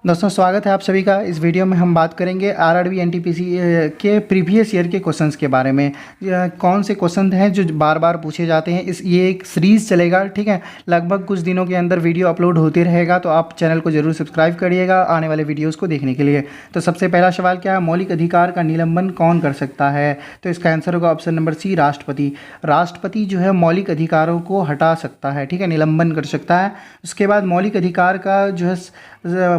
दोस्तों स्वागत है आप सभी का। इस वीडियो में हम बात करेंगे आरआरबी एनटीपीसी के प्रीवियस ईयर के क्वेश्चंस के बारे में। कौन से क्वेश्चन हैं जो बार बार पूछे जाते हैं। ये एक सीरीज़ चलेगा, ठीक है। लगभग कुछ दिनों के अंदर वीडियो अपलोड होते रहेगा, तो आप चैनल को जरूर सब्सक्राइब करिएगा आने वाले वीडियोज़ को देखने के लिए। तो सबसे पहला सवाल क्या है, मौलिक अधिकार का निलंबन कौन कर सकता है? तो इसका आंसर होगा ऑप्शन नंबर सी, राष्ट्रपति। राष्ट्रपति जो है मौलिक अधिकारों को हटा सकता है, ठीक है, निलंबन कर सकता है। उसके बाद मौलिक अधिकार का जो है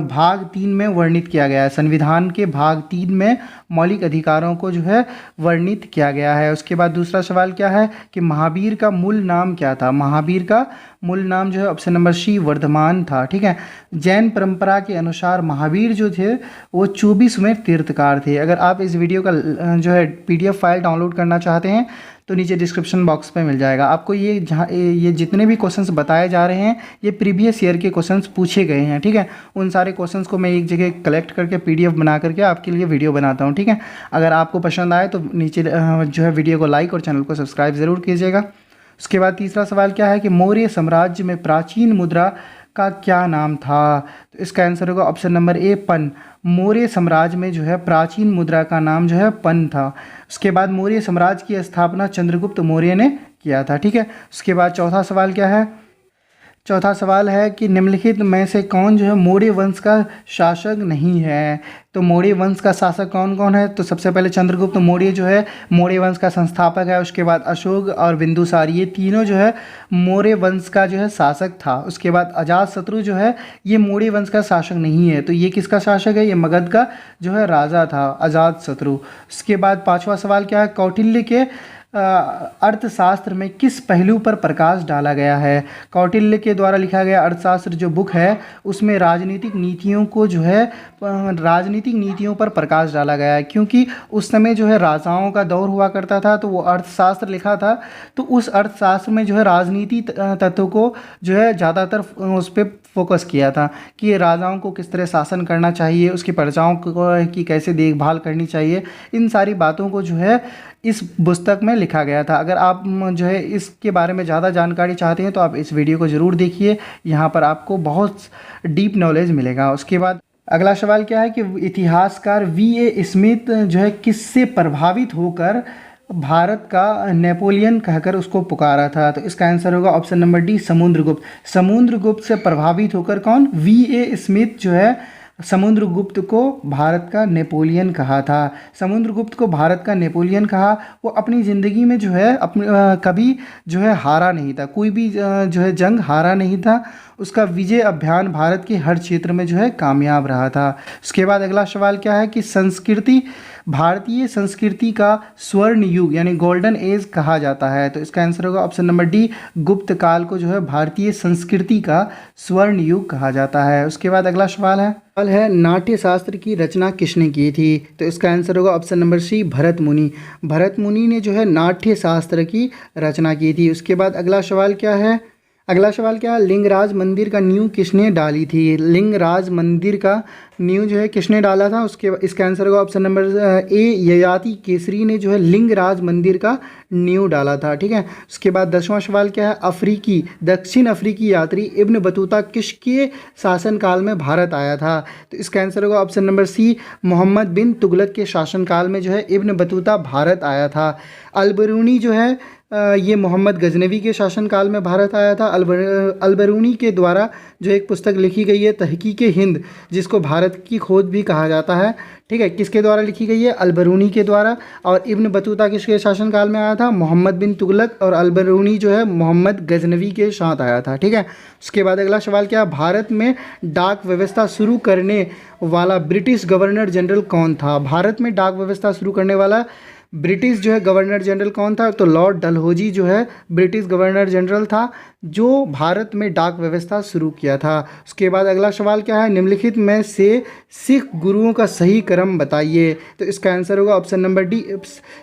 भाग 3 में वर्णित किया गया है। संविधान के भाग 3 में मौलिक अधिकारों को जो है वर्णित किया गया है। उसके बाद दूसरा सवाल क्या है कि महावीर का मूल नाम क्या था? महावीर का मूल नाम जो है ऑप्शन नंबर सी, वर्धमान था, ठीक है। जैन परंपरा के अनुसार महावीर जो थे वो 24वें तीर्थकार थे। अगर आप इस वीडियो का जो है PDF फाइल डाउनलोड करना चाहते हैं तो नीचे डिस्क्रिप्शन बॉक्स पे मिल जाएगा आपको। ये जितने भी क्वेश्चंस बताए जा रहे हैं ये प्रीवियस ईयर के क्वेश्चंस पूछे गए हैं, ठीक है। उन सारे क्वेश्चंस को मैं एक जगह कलेक्ट करके PDF बना करके आपके लिए वीडियो बनाता हूँ, ठीक है। अगर आपको पसंद आए तो नीचे जो है वीडियो को लाइक और चैनल को सब्सक्राइब ज़रूर कीजिएगा। उसके बाद तीसरा सवाल क्या है कि मौर्य साम्राज्य में प्राचीन मुद्रा का क्या नाम था? तो इसका आंसर होगा ऑप्शन नंबर ए, पन। मौर्य साम्राज्य में जो है प्राचीन मुद्रा का नाम जो है पन था। उसके बाद मौर्य साम्राज्य की स्थापना चंद्रगुप्त मौर्य ने किया था, ठीक है। उसके बाद चौथा सवाल क्या है? चौथा सवाल है कि निम्नलिखित में से कौन जो है मौर्य वंश का शासक नहीं है? तो मौर्य वंश का शासक कौन कौन है? तो सबसे पहले चंद्रगुप्त मौर्य जो है मौर्य वंश का संस्थापक है। उसके बाद अशोक और बिंदुसार, ये तीनों जो है मौर्य वंश का जो है शासक था। उसके बाद अजातशत्रु जो है ये मौर्य वंश का शासक नहीं है। तो ये किसका शासक है? ये मगध का जो है राजा था, अजातशत्रु। उसके बाद पांचवा सवाल क्या है, कौटिल्य के अर्थशास्त्र में किस पहलू पर प्रकाश डाला गया है? कौटिल्य के द्वारा लिखा गया अर्थशास्त्र जो बुक है उसमें राजनीतिक नीतियों को जो है राजनीतिक नीतियों पर प्रकाश डाला गया है, क्योंकि उस समय जो है राजाओं का दौर हुआ करता था, तो वो अर्थशास्त्र लिखा था। तो उस अर्थशास्त्र में जो है राजनीति तत्व को जो है ज़्यादातर उस पर फोकस किया था कि राजाओं को किस तरह शासन करना चाहिए, उसकी प्रजाओं की कैसे देखभाल करनी चाहिए। इन सारी बातों को जो है इस पुस्तक में लिखा गया था। अगर आप जो है इसके बारे में ज़्यादा जानकारी चाहते हैं तो आप इस वीडियो को ज़रूर देखिए, यहाँ पर आपको बहुत डीप नॉलेज मिलेगा। उसके बाद अगला सवाल क्या है कि इतिहासकार VA स्मिथ जो है किससे प्रभावित होकर भारत का नेपोलियन कहकर उसको पुकारा था? तो इसका आंसर होगा option number D, Samudragupta. Samudragupta से प्रभावित होकर कौन? VA स्मिथ जो है समुद्रगुप्त को भारत का नेपोलियन कहा था। समुद्रगुप्त को भारत का नेपोलियन कहा। वो अपनी ज़िंदगी में जो है कभी जो है हारा नहीं था, कोई भी जो है जंग हारा नहीं था। उसका विजय अभियान भारत के हर क्षेत्र में जो है कामयाब रहा था। उसके बाद अगला सवाल क्या है कि संस्कृति, भारतीय संस्कृति का स्वर्ण युग यानी गोल्डन एज कहा जाता है? तो इसका आंसर होगा ऑप्शन नंबर डी, गुप्त काल को जो है भारतीय संस्कृति का स्वर्ण युग कहा जाता है। उसके बाद अगला सवाल है नाट्य शास्त्र की रचना किसने की थी? तो इसका आंसर होगा ऑप्शन नंबर सी, भरत मुनि। भरत मुनि ने जो है नाट्य शास्त्र की रचना की थी। उसके बाद अगला सवाल क्या है? लिंगराज मंदिर का नींव किसने डाली थी? लिंगराज मंदिर का नींव जो है किसने डाला था? इसका आंसर होगा option number A, Yayati Kesari ने जो है लिंगराज मंदिर का नींव डाला था, ठीक है। उसके बाद 10वां सवाल क्या है, दक्षिण अफ्रीकी यात्री इब्न बतूता किसके शासनकाल में भारत आया था? तो इसका आंसर होगा ऑप्शन नंबर सी, मोहम्मद बिन तुगलक के शासनकाल में जो है इब्न बतूता भारत आया था। अलबरूनी जो है ये मोहम्मद गजनवी के शासनकाल में भारत आया था। अलबरूनी के द्वारा जो एक पुस्तक लिखी गई है तहकीके हिंद, जिसको भारत की खोज भी कहा जाता है, ठीक है, किसके द्वारा लिखी गई है? अलबरूनी के द्वारा। और इब्न बतूता किसके शासनकाल में आया था? मोहम्मद बिन तुगलक। और अलबरूनी जो है मोहम्मद गजनवी के साथ आया था, ठीक है। उसके बाद अगला सवाल क्या, भारत में डाक व्यवस्था शुरू करने वाला ब्रिटिश गवर्नर जनरल कौन था? भारत में डाक व्यवस्था शुरू करने वाला ब्रिटिश जो है गवर्नर जनरल कौन था? तो लॉर्ड डलहौजी जो है ब्रिटिश गवर्नर जनरल था जो भारत में डाक व्यवस्था शुरू किया था। उसके बाद अगला सवाल क्या है, निम्नलिखित में से सिख गुरुओं का सही क्रम बताइए? तो इसका आंसर होगा ऑप्शन नंबर डी,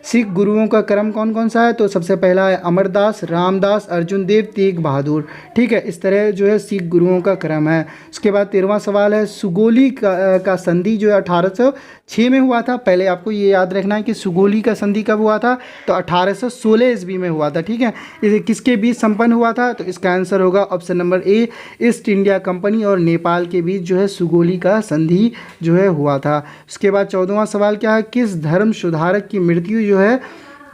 सिख गुरुओं का क्रम कौन कौन सा है? तो सबसे पहला है अमरदास, रामदास, अर्जुन देव, तेग बहादुर, ठीक है। इस तरह जो है सिख गुरुओं का क्रम है। उसके बाद 13वां सवाल है, सुगोली का संधि जो है 1806 में हुआ था। पहले आपको ये याद रखना है कि सुगोली का संधि कब हुआ था? तो 1816 ईस्वी में हुआ था, ठीक है। इसे किसके बीच संपन्न हुआ था? तो इसका आंसर होगा option number A, east India company और नेपाल के बीच जो है सुगोली का संधि जो है हुआ था। उसके बाद 14वां सवाल क्या है? किस धर्म सुधारक की मृत्यु जो है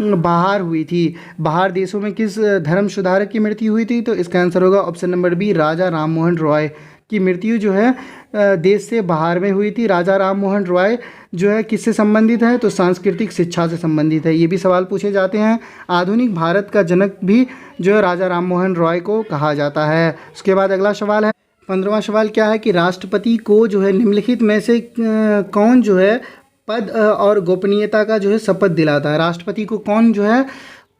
बाहर हुई थी? बाहर देशों में किस धर्म सुधारक की मृत्यु हुई थी? तो इसका आंसर होगा option number B, Raja Rammohan Roy की मृत्यु जो है देश से बाहर में हुई थी। राजा राममोहन रॉय जो है किससे संबंधित है? तो सांस्कृतिक शिक्षा से संबंधित है। ये भी सवाल पूछे जाते हैं। आधुनिक भारत का जनक भी जो है राजा राममोहन रॉय को कहा जाता है। उसके बाद अगला सवाल है, 15वां सवाल क्या है कि राष्ट्रपति को जो है निम्नलिखित में से कौन जो है पद और गोपनीयता का जो है शपथ दिलाता है? राष्ट्रपति को कौन जो है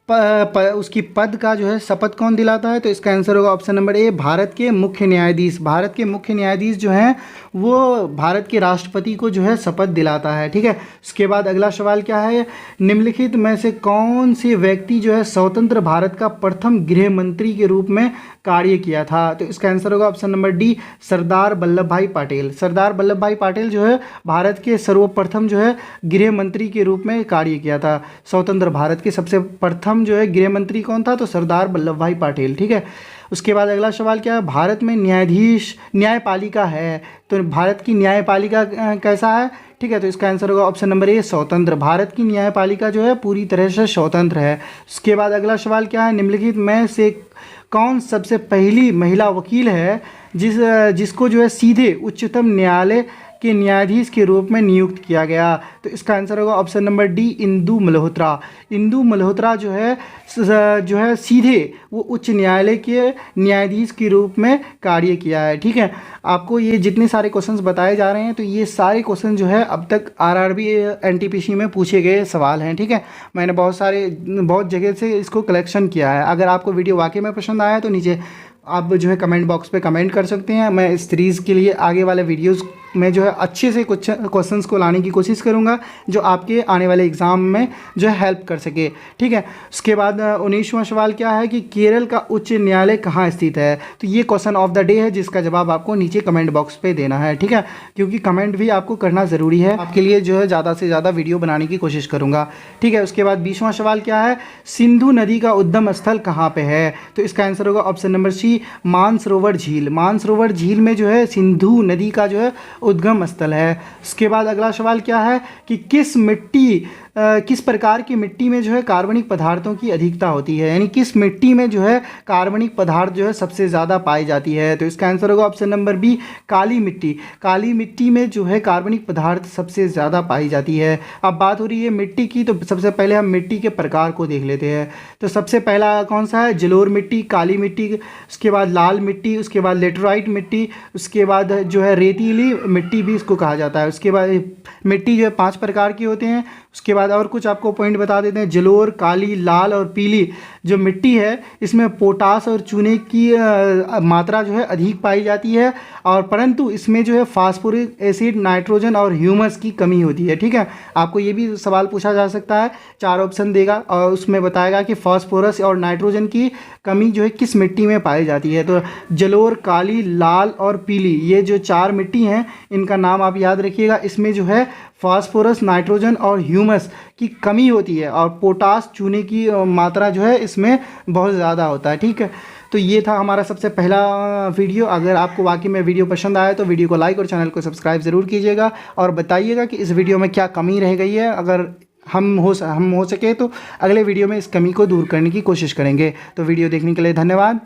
उसकी पद का जो है शपथ कौन दिलाता है? तो इसका आंसर होगा ऑप्शन नंबर ए, भारत के मुख्य न्यायाधीश। भारत के मुख्य न्यायाधीश जो हैं वो भारत के राष्ट्रपति को जो है शपथ दिलाता है, ठीक है। उसके बाद अगला सवाल क्या है? निम्नलिखित में से कौन से व्यक्ति जो है स्वतंत्र भारत का प्रथम गृह मंत्री के रूप में कार्य किया था? तो इसका आंसर होगा option number D, Sardar Vallabh भाई पटेल। सरदार वल्लभ भाई पटेल जो है भारत के सर्वप्रथम जो है गृह मंत्री के रूप में कार्य किया था। स्वतंत्र भारत के सबसे प्रथम जो है गृह मंत्री कौन था? तो सरदार वल्लभ भाई पटेल, ठीक है। उसके बाद अगला सवाल क्या है? भारत में न्यायपालिका है, तो भारत की न्यायपालिका कैसा है? ठीक है, तो इसका आंसर होगा ऑप्शन नंबर ए, स्वतंत्र। भारत की न्यायपालिका जो है पूरी तरह से स्वतंत्र है। उसके बाद अगला सवाल क्या है? निम्नलिखित में से कौन सबसे पहली महिला वकील है जिसको जो है सीधे उच्चतम न्यायालय के न्यायाधीश के रूप में नियुक्त किया गया? तो इसका आंसर होगा option number D, Indu Malhotra. Indu Malhotra जो है सीधे वो उच्च न्यायालय के न्यायाधीश के रूप में कार्य किया है, ठीक है। आपको ये जितने सारे क्वेश्चंस बताए जा रहे हैं तो ये सारे क्वेश्चन जो है अब तक आरआरबी एनटीपीसी में पूछे गए सवाल हैं, ठीक है। मैंने बहुत जगह से इसको कलेक्शन किया है। अगर आपको वीडियो वाकई में पसंद आया तो नीचे आप जो है कमेंट बॉक्स पे कमेंट कर सकते हैं। मैं इस सीरीज़ के लिए आगे वाले वीडियोस में जो है अच्छे से कुछ क्वेश्चंस को लाने की कोशिश करूंगा जो आपके आने वाले एग्ज़ाम में जो है हेल्प कर सके, ठीक है। उसके बाद 19वां सवाल क्या है कि केरल का उच्च न्यायालय कहाँ स्थित है? तो ये क्वेश्चन ऑफ द डे है जिसका जवाब आपको नीचे कमेंट बॉक्स पे देना है, ठीक है, क्योंकि कमेंट भी आपको करना ज़रूरी है। आपके लिए जो है ज़्यादा से ज़्यादा वीडियो बनाने की कोशिश करूँगा, ठीक है। उसके बाद 20वां सवाल क्या है? सिंधु नदी का उद्गम स्थल कहाँ पर है? तो इसका आंसर होगा ऑप्शन नंबर सी, मानसरोवर झील। मानसरोवर झील में जो है सिंधु नदी का जो है उद्गम स्थल है। उसके बाद अगला सवाल क्या है कि किस प्रकार की मिट्टी में जो है कार्बनिक पदार्थों की अधिकता होती है? यानी किस मिट्टी में जो है कार्बनिक पदार्थ जो है सबसे ज़्यादा पाई जाती है? तो इसका आंसर होगा ऑप्शन नंबर बी, काली मिट्टी। काली मिट्टी में जो है कार्बनिक पदार्थ सबसे ज़्यादा पाई जाती है। अब बात हो रही है मिट्टी की, तो सबसे पहले हम मिट्टी के प्रकार को देख लेते हैं। तो सबसे पहला कौन सा है? जलोढ़ मिट्टी, काली मिट्टी, उसके बाद लाल मिट्टी, उसके बाद लेटराइट मिट्टी, उसके बाद जो है रेतीली मिट्टी भी इसको कहा जाता है। उसके बाद मिट्टी जो है 5 प्रकार की होते हैं। उसके बाद और कुछ आपको पॉइंट बता देते हैं। जलोढ़, काली, लाल और पीली जो मिट्टी है इसमें पोटास और चूने की मात्रा जो है अधिक पाई जाती है, और परंतु इसमें जो है फास्फोरिक एसिड, नाइट्रोजन और ह्यूमस की कमी होती है, ठीक है। आपको ये भी सवाल पूछा जा सकता है, 4 ऑप्शन देगा और उसमें बताएगा कि फास्फोरस और नाइट्रोजन की कमी जो है किस मिट्टी में पाई जाती है। तो जलोढ़, काली, लाल और पीली ये जो 4 मिट्टी हैं इनका नाम आप याद रखिएगा। इसमें जो है फास्फोरस, नाइट्रोजन और ह्यूमस की कमी होती है और पोटास, चूने की मात्रा जो है इसमें बहुत ज़्यादा होता है, ठीक है। तो ये था हमारा सबसे पहला वीडियो। अगर आपको वाकई में वीडियो पसंद आया तो वीडियो को लाइक और चैनल को सब्सक्राइब ज़रूर कीजिएगा और बताइएगा कि इस वीडियो में क्या कमी रह गई है। अगर हम हो सके तो अगले वीडियो में इस कमी को दूर करने की कोशिश करेंगे। तो वीडियो देखने के लिए धन्यवाद।